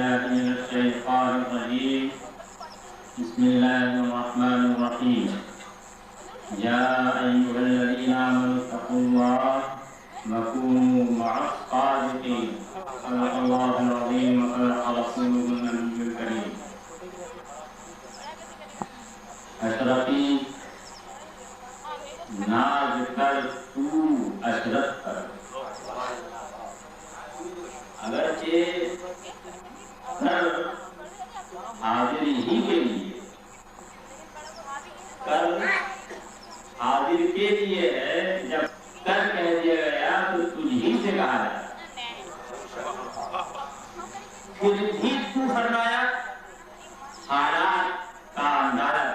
بالله من الشيطان الرجيم. بسم الله الرحمن الرحيم. يا أيها الذين آمنوا اتقوا الله وكونوا مع الصادقين. صدق الله العظيم وصدق رسوله النبي الكريم. اشرفی ناز کر تو اشرف کر. اگرچہ کر حاضر ہی کے لیے، کر حاضر کے لیے ہے. جب کر کہہ دیا گیا تو تجھ ہی سے کہا جاتا. پھر بھی تو فرمایا حالات کا اندازہ.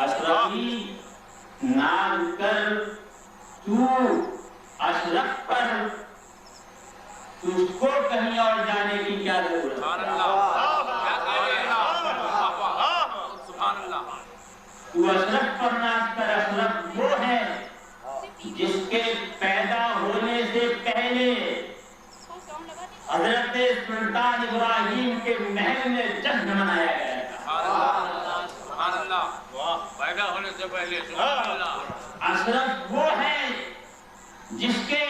اشرفی نام کر تو اشرف پر، تجھ کو کہیں اور جانے کی کیا ضرورت ہے؟ تو اشرف پر ناز کر. اشرف وہ ہے جس کے پیدا ہونے سے پہلے حضرت سلطان ابراہیم کے محل میں جشن منایا گیا تھا. پیدا ہونے سے پہلے. اشرف وہ ہے جس کے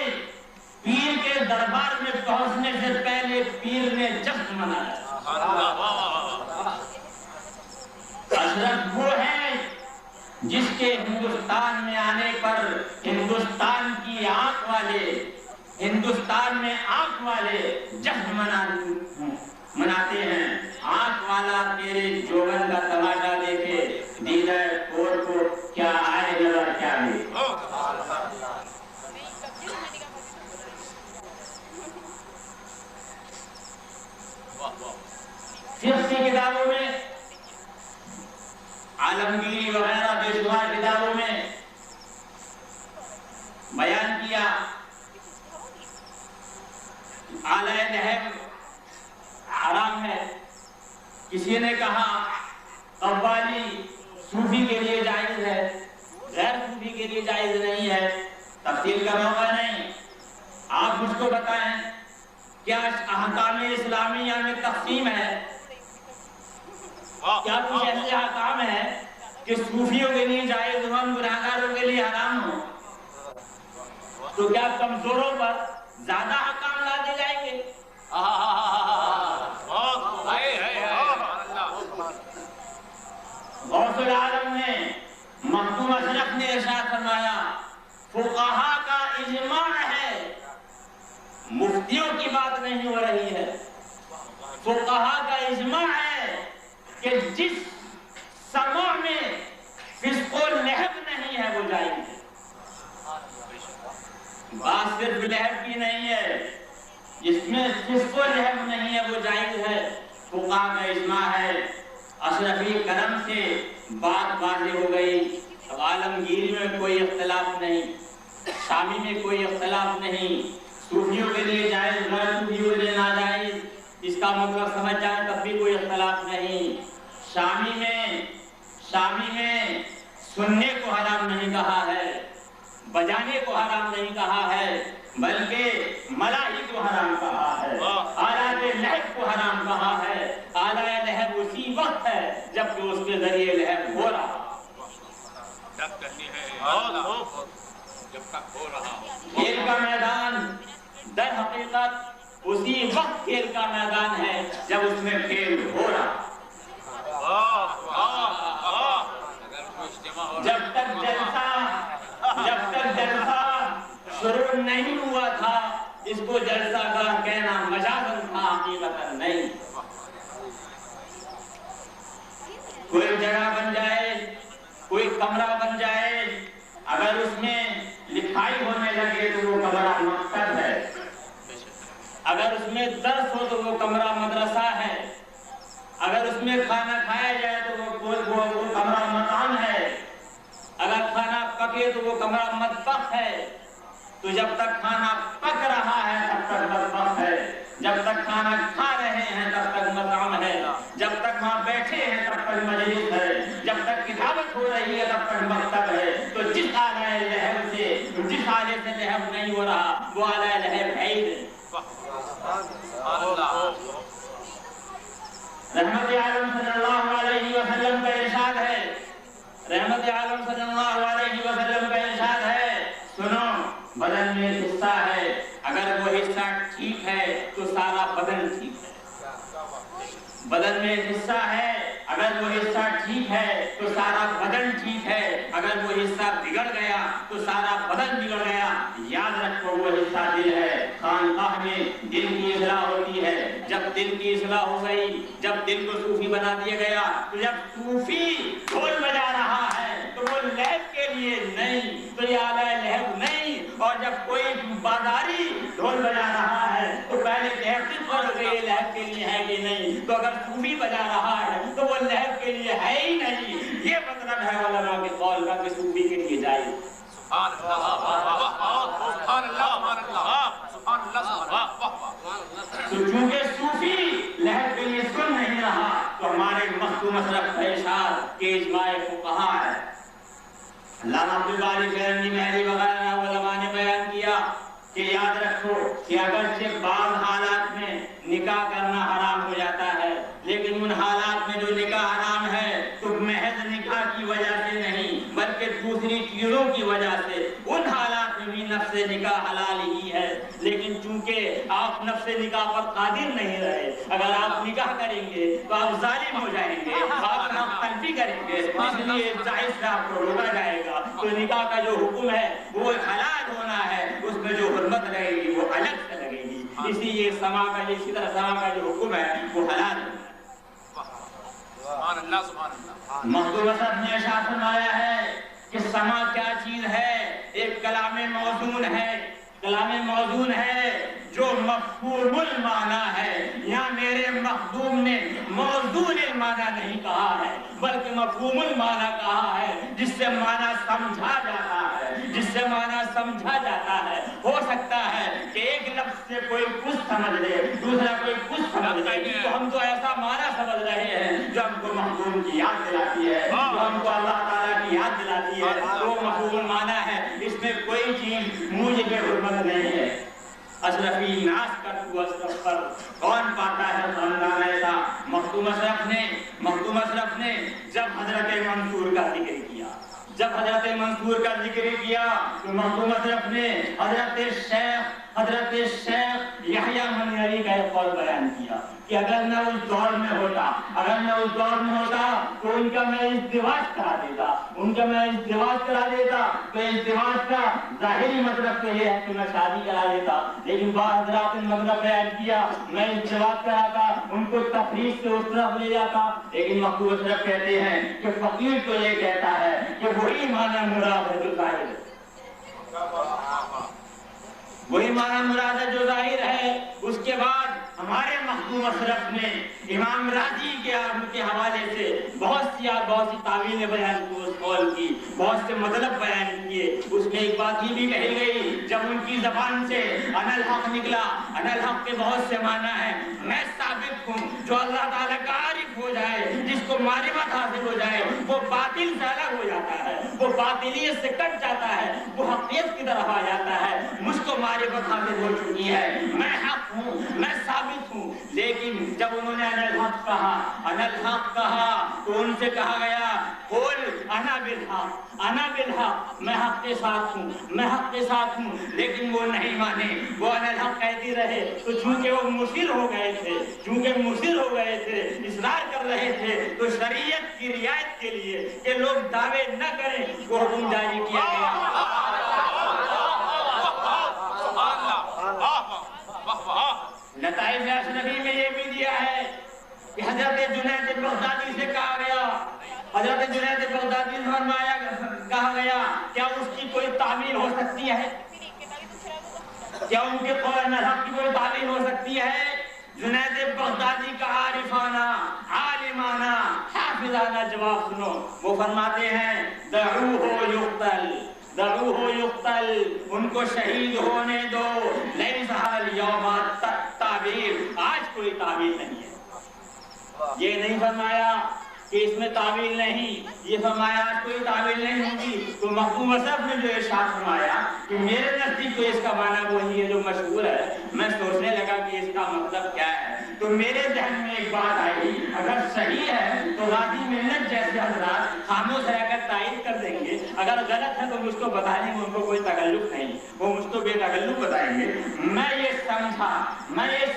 پیر کے دربار میں پہنچنے سے پہلے پیر نے جشن منایا. اشرف وہ ہے جس کے ہندوستان میں آنے پر ہندوستان کی آنکھ والے، ہندوستان میں آنکھ والے جشن مناتے ہیں. آنکھ والا تیرے جوگن کا تماشا دیکھے دیدہ کور کو کیا آئے نظر کیا نہیں. فقہ کی کتابوں میں، عالمگیری وغیرہ بے شمار کتابوں میں بیان کیا اعلی لہب حرام ہے. کسی نے کہا قوالی صوفی کے لیے جائز ہے، غیر صوفی کے لیے جائز نہیں ہے. تفصیل کا موقع نہیں. آپ مجھ کو بتائیں کیا احکام اسلامیہ میں تقسیم ہے؟ کیا کچھ ایسے احکام ہے کہ صوفیوں کے لیے جائز ہو، گناہگاروں کے لیے حرام ہو؟ تو کیا کمزوروں پر زیادہ احکام لا دی جائیں گے؟ غوث العالم نے، مخدوم اشرف نے ارشاد فرمایا فقہا کا اجماع ہے، مفتیوں کی بات نہیں ہو رہی ہے. فقہا کا اجماع ہے کہ جس سماع میں فسق و لہب نہیں ہے وہ جائز ہے. بات صرف لہب کی نہیں ہے، جس میں فسق و لہب نہیں ہے وہ جائز ہے. فقہا کا اجماع ہے. اشرفی کرم سے بات واضح ہو گئی. اب عالمگیری میں کوئی اختلاف نہیں، شامی میں کوئی اختلاف نہیں. صوفیوں کے لیے جائز، غیر صوفیوں کے لیے ناجائز، اس کا مطلب سمجھ جائیں تب بھی کوئی اختلاف نہیں. شامی میں سننے کو حرام نہیں کہا ہے، بجانے کو حرام نہیں کہا ہے، بلکہ ملاحی کو حرام کہا ہے، آلات لہب کو حرام کہا ہے. آلات لہب اسی وقت ہے جب کہ اس کے ذریعے لہب ہو رہا. کھیل کا میدان در حقیقت اسی وقت کھیل کا میدان ہے جب اس میں کھیل ہو رہا. جب تک جلسہ شروع نہیں ہوا تھا اس کو جلسہ گاہ کہنا مجازاً تھا، حقیقتاً نہیں. کوئی جگہ بن جائے، کوئی کمرہ بن جائے، اگر اس میں لکھائی ہونے لگے تو وہ کمرہ مکتب ہے. اگر اس میں درس ہو تو وہ کمرہ مدرسہ ہے. اگر اس میں کھانا کھایا جائے تو وہ کمرہ مطعم ہے. اگر کھانا پکے تو وہ کمرہ مطبخ ہے. تو جب تک کھانا پک رہا ہے تب تک مطبخ ہے، جب تک کھانا کھا رہے ہیں تب تک مطعم ہے، جب تک وہاں بیٹھے ہیں تب تک مجلس ہے، جب تک کتابت ہو رہی ہے تب تک مکتب ہے. تو جس آلہ لہب سے لہب نہیں ہو رہا وہ آلہ لہب ہے ہی نہیں. رحمت عالم صلی اللہ علیہ وسلم کا ارشاد ہے، رحمت عالم صلی اللہ علیہ وسلم کا ارشاد ہے، سنو بدن میں حصہ ہے، اگر وہ حصہ ٹھیک ہے تو سارا بدن ٹھیک ہے۔ بدن میں حصہ ہے، اگر وہ حصہ ٹھیک ہے تو سارا بدن ٹھیک ہے، اگر وہ حصہ بگڑ گیا تو سارا بدن بگڑ گیا۔ یاد رکھو وہ حصہ دل ہے۔ خانقاہ میں دل کی اصلاح ہوتی ہے، جب دل کی اصلاح ہو گئی، جب دل کو صوفی بنا دیا گیا، تو جب صوفی ڈھول بجا رہا ہے تو وہ لہب کے لیے نہیں، تو یہ اعلیٰ لہب نہیں، اور جب کوئی بازاری ڈھول بجا رہا ہے تو پہلے تحقیق کرو کہ یہ لہب کے لیے ہے کہ نہیں، تو اگر صوفی بجا رہا ہے تو وہ لہب کے لیے ہے ہی نہیں۔ یہ مطلب ہے علماء کے قول کا کہ صوفی کے لیے جائز۔ سبحان اللہ۔ تو چونکہ صوفی لہب کے لیے سن نہیں رہا تو ہمارے مختوم اشرف کا ارشاد کہ اجماع فقہا ہے۔ علامہ عبدالباری فرنگی مہری وغیرہ علماء نے بیان کیا کہ یاد رکھو کہ اگرچہ بعض حالات میں نکاح کرنا حرام ہو جاتا ہے، لیکن ان حالات میں جو نکاح حرام ہے تو محض نکاح کی وجہ سے نہیں بلکہ دوسری چیزوں کی وجہ سے، ان حالات میں بھی نفس نکاح حلال ہی ہے۔ لیکن چونکہ آپ نفس نکاح پر قادر نہیں رہے، اگر آپ نکاح کریں گے تو آپ ظالم ہو جائیں گے، آپ نفس تنفی کریں گے، اس لیے جائز سے آپ کو روکا جائے گا۔ تو نکاح کا جو حکم ہے وہ حلال ہونا ہے، اس میں جو حرمت رہے گی وہ الگ سے لگے گی۔ اسی لیے سما کا اسی طرح سما کا جو حکم ہے وہ حلال ہے۔ سبحان اللہ سبحان اللہ۔ مخدوم صاحب نے ارشاد فرمایا ہے کہ سما کیا چیز ہے؟ ایک کلام موزون ہے، کلام موزون ہے جو مفہوم المعنی ہے۔ یہاں میرے مخدوم نے موزون المعنی نہیں کہا ہے بلکہ مفہوم المعنی کہا ہے، جس سے معنی سمجھا جاتا ہے، جس سے معنی سمجھا جاتا ہے۔ ہو سکتا ہے کہ ایک لفظ سے کوئی کچھ سمجھ لے، دوسرا کوئی کچھ سمجھ لے، تو ہم تو ایسا معنی سمجھ رہے ہیں جو ہم کو مخدوم کی یاد دلاتی ہے، جو ہم کو اللہ تعالیٰ کی یاد دلاتی ہے، وہ مفہوم المعنی ہے۔ اس میں کوئی چیز موجب حرمت نہیں ہے۔ اشرفی ناس کا تو اشرف پر کون پاتا ہے خاندان ایسا؟ مخدوم اشرف نے جب حضرت منصور کا ذکر کیا، جب حضرت منصور کا ذکر کیا تو مخدوم اشرف نے حضرت شیخ یحییٰ منیری کا ایک قول بیان کیا کہ اگر میں اس دور میں ہوتا تو ان کا میں ازدواج کرا دیتا، تو ازدواج کا ظاہری مطلب تو یہ ہے کہ میں شادی کرا دیتا، لیکن بعض حضرات نے مطلب بیان کیا میں ازدواج کراتا، ان کو تفریح سے اس طرف لے جاتا۔ لیکن مخدوم اشرف کہتے ہیں کہ فقیر تو یہ کہتا ہے کہ وہی معنی مراد ہے جو ظاہر ہے، وہی معنی مراد ہے جو ظاہر ہے۔ اس کے بعد ہمارے مخدوم اشرف نے امام راضی کے حوالے سے بہت سی تعویلیں بیان کی، اس قول کی بہت سے مطلب بیان کیے۔ اس میں ایک بات یہ بھی کہی گئی، جب ان کی زبان سے انا الحق نکلا، انا الحق کے بہت سے معنی ہیں، میں ثابت ہوں۔ جو اللہ تعالیٰ کا عارف ہو جائے، جس کو معرفت حاصل ہو جائے، وہ باطل سے الگ ہو جاتا ہے، وہ باطلیت سے کٹ جاتا ہے، وہ حقیقت کی طرف آ جاتا ہے۔ مجھ کو معرفت حاصل ہو چکی ہے، میں حق ہوں، میں ثابت ہوں۔ لیکن جب انہوں نے انا الحق کہا تو ان سے کہا گیا قل انا بالحق، میں حق کے ساتھ ہوں، لیکن وہ نہیں مانے، وہ انا الحق کہتی رہے۔ تو چونکہ وہ مصر ہو گئے تھے، اصرار کر رہے تھے، تو شریعت کی رعایت کے لیے کہ لوگ دعوے نہ کریں وہ حکم جاری کیا گیا۔ لطائف اشرفی میں یہ بھی دیا ہے کہ حضرت جنید بغدادی سے کہا گیا، حضرت جنید بغدادی سے کہا گیا کیا اس کی کوئی تعمیل ہو سکتی ہے؟ کیا ان کے قول نظر کی کوئی تعمیل ہو سکتی ہے؟ جنید بغدادی کا عارفانہ، عالمانہ، حافظانہ جواب سنو۔ وہ فرماتے ہیں دعوہ یقتل، ان کو شہید ہونے دو، لیس الیوم تعبیر، آج کوئی تعبیر نہیں ہے۔ یہ نہیں فرمایا کہ اس میں تعویل نہیں، یہ فرمایا آج کوئی تعویل نہیں ہوگی۔ تو مخدوم اشرف نے جو ارشاد فرمایا کہ میرے نزدیک تو اس کا معنی وہی ہے جو مشہور ہے، میں سوچنے لگا کہ اس کا مطلب کیا ہے۔ تو میرے ذہن میں ایک بات آئی، اگر صحیح ہے تو غازی ملت جیسے حضرات خاموش رہ کر تائید کر دیں گے، اگر غلط ہے تو مجھ کو بتا دیں گے، ان کو کوئی تکلف نہیں، وہ مجھ کو بے تکلف بتائیں گے۔ میں یہ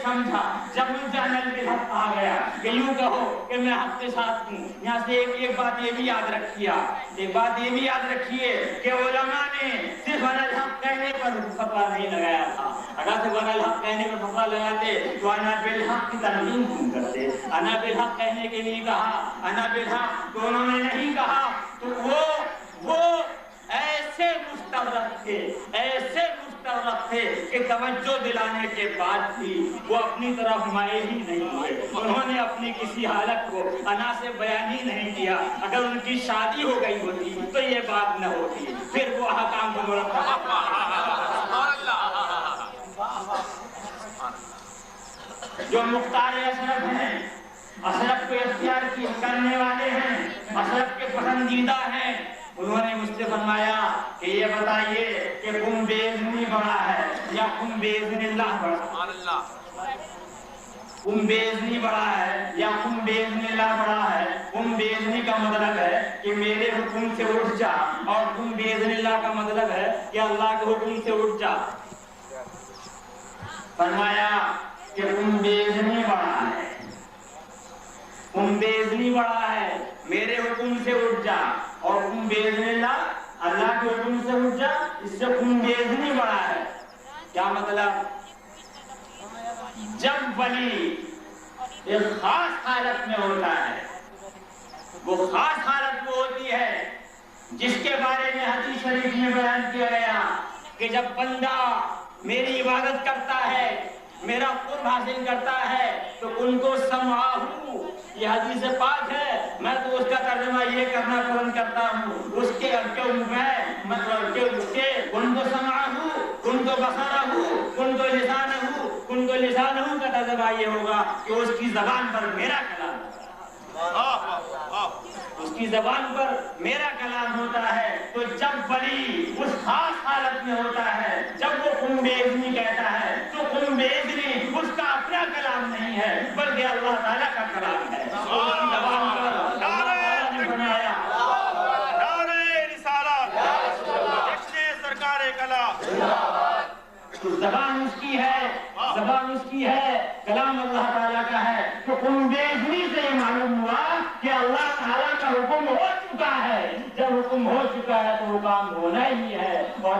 سمجھا جب مجھے نل کے حق آ گیا کہ یوں کہو کہ میں حق کے ساتھ ہوں۔ یہاں سے ایک بات یہ بھی یاد رکھیے کہ علماء نے صرف انا الحق کہنے پر فتویٰ نہیں لگایا تھا، اگر صرف انا الحق کہنے پر فتویٰ لگاتے تو انا بالحق کی ترمیم کیوں کرتے؟ انا بالحق کہنے کے لیے کہا، انا بالحق تو انہوں نے نہیں کہا، تو وہ ایسے مستغرق تھے کہ توجہ دلانے کے بعد بھی وہ اپنی طرف مائل ہی نہیں ہوئے، انہوں نے اپنی کسی حالت کو انا سے بیان ہی نہیں کیا۔ اگر ان کی شادی ہو گئی ہوتی تو یہ بات نہ ہوتی، پھر وہ احکام کو جو مختار اشرف ہیں، اشرف کو اختیار کرنے والے ہیں، اشرف کے پسندیدہ ہیں، انہوں نے مجھ سے فرمایا کہ یہ بتائیے کہ کم بیزنی بڑا ہے یا کم بیزن اللہ بڑا؟ کم بیزنی بڑا ہے یا کم بیزن اللہ بڑا ہے؟ کم بیزنی کا مطلب ہے کہ میرے حکم سے اٹھ جا، اور کم بیزن اللہ کا مطلب ہے کہ اللہ کے حکم سے اٹھ جا۔ فرمایا کہ کم بیزنی بڑا ہے، کم بیزنی بڑا ہے، میرے حکم سے اٹھ جا، اور کم بیزن اللہ کے حکم سے اٹھ جا، اس سے کم بیزنی بڑا ہے۔ کیا مطلب؟ جب ولی ایک خاص حالت میں ہوتا ہے، وہ خاص حالت وہ ہوتی ہے جس کے بارے میں حدیث شریف میں بیان کیا گیا کہ جب بندہ میری عبادت کرتا ہے، میرا قرب حاصل کرتا ہے تو ان کو سمعہو، یہ حدیث پاک ہے، میں تو اس کا ترجمہ یہ کرنا پسند کرتا ہوں، اس کے مطلب کہ اس کے ان کو سمعہو، ان کو بصرہو، ان کو لسانہو کا ترجمہ یہ ہوگا کہ اس کی زبان پر میرا کلام ہوتا ہے، اس کی زبان پر میرا کلام ہوتا ہے۔ تو جب ولی اس خاص حالت میں ہوتا ہے، جب وہ قم بیزنی کہتا ہے تو قم بیزنی اس کا اپنا کلام نہیں ہے بلکہ اللہ تعالیٰ کا کلام ہے۔ زبان پر اللہ تعالیٰ نے بنایا، نعرہ رسالت، جشن سرکار کلام، زبان اس کی ہے، کلام اللہ تعالیٰ کا ہے۔ تو قم بیزنی سے یہ معلوم ہوا کہ اللہ تعالیٰ کا حکم ہو چکا ہے، جب حکم ہو چکا ہے تو وہ کام ہونا ہی ہے۔ اور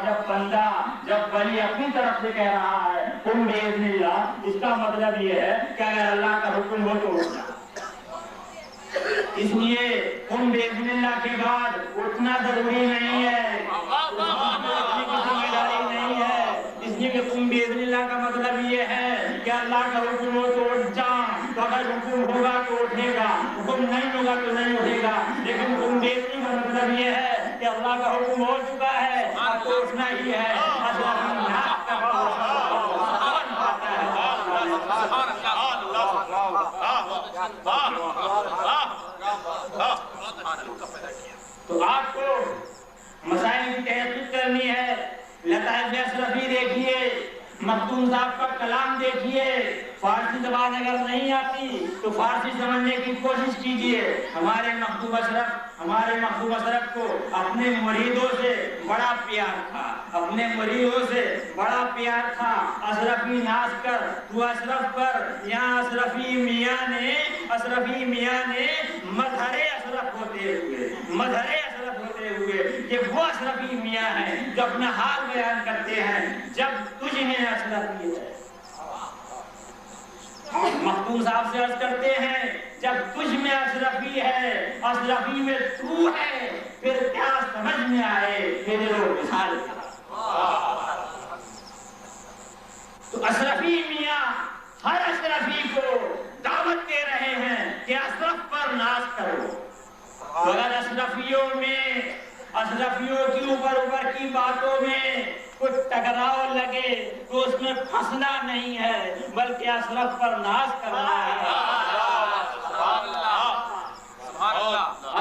جب ولی اپنی طرف سے کہہ رہا ہے قم بیزن اللہ، اس کا مطلب یہ ہے کہ اگر اللہ کا حکم ہو تو اٹھنا۔ اس لیے قم بیزن اللہ کے بعد اٹھنا ضروری نہیں ہے، ذمہ داری نہیں ہے، اس لیے کہ قم بیزن اللہ کا مطلب یہ ہے کہ اللہ کا حکم ہو تو اٹھ جا، تو اگر حکم ہوگا تو اٹھے گا، حکم نہیں ہوگا تو نہیں اٹھے گا۔ لیکن قم بیزنی کا مطلب یہ ہے کہ اللہ کا حکم ہو چکا ہے اب تو اٹھنا ہی ہے۔ تو آپ کو مسائل کی تحقیق کرنی ہے، لطائف اشرفی دیکھیے، مختوم صاحب کا کلام دیکھیے، فارسی زبان اگر نہیں آتی تو فارسی سمجھنے کی کوشش کیجیے۔ ہمارے مختوم اشرف کو اپنے مریدوں سے بڑا پیار تھا، اشرفی ناز کر تو اشرف پر، یہاں اشرفی میاں نے مظہر اشرف ہوتے ہوئے کہ وہ اشرفی میاں ہیں جو اپنا حال بیان کرتے ہیں جب تجھ میں اشرفی ہے۔ مختوم صاحب سے عرض کرتے ہیں جب تجھ میں اشرفی ہے، اشرفی میں تو ہے، پھر کیا سمجھ میں آئے میرے رو مثال کا۔ تو اشرفی میاں ہر اشرفی کو دعوت دے رہے ہیں کہ اشرف پر ناز کرو۔ اگر اشرفیوں کی اوپر کی باتوں میں کچھ ٹکراؤ لگے تو اس میں پھنسنا نہیں ہے بلکہ اشرف پر ناز کرنا ہے۔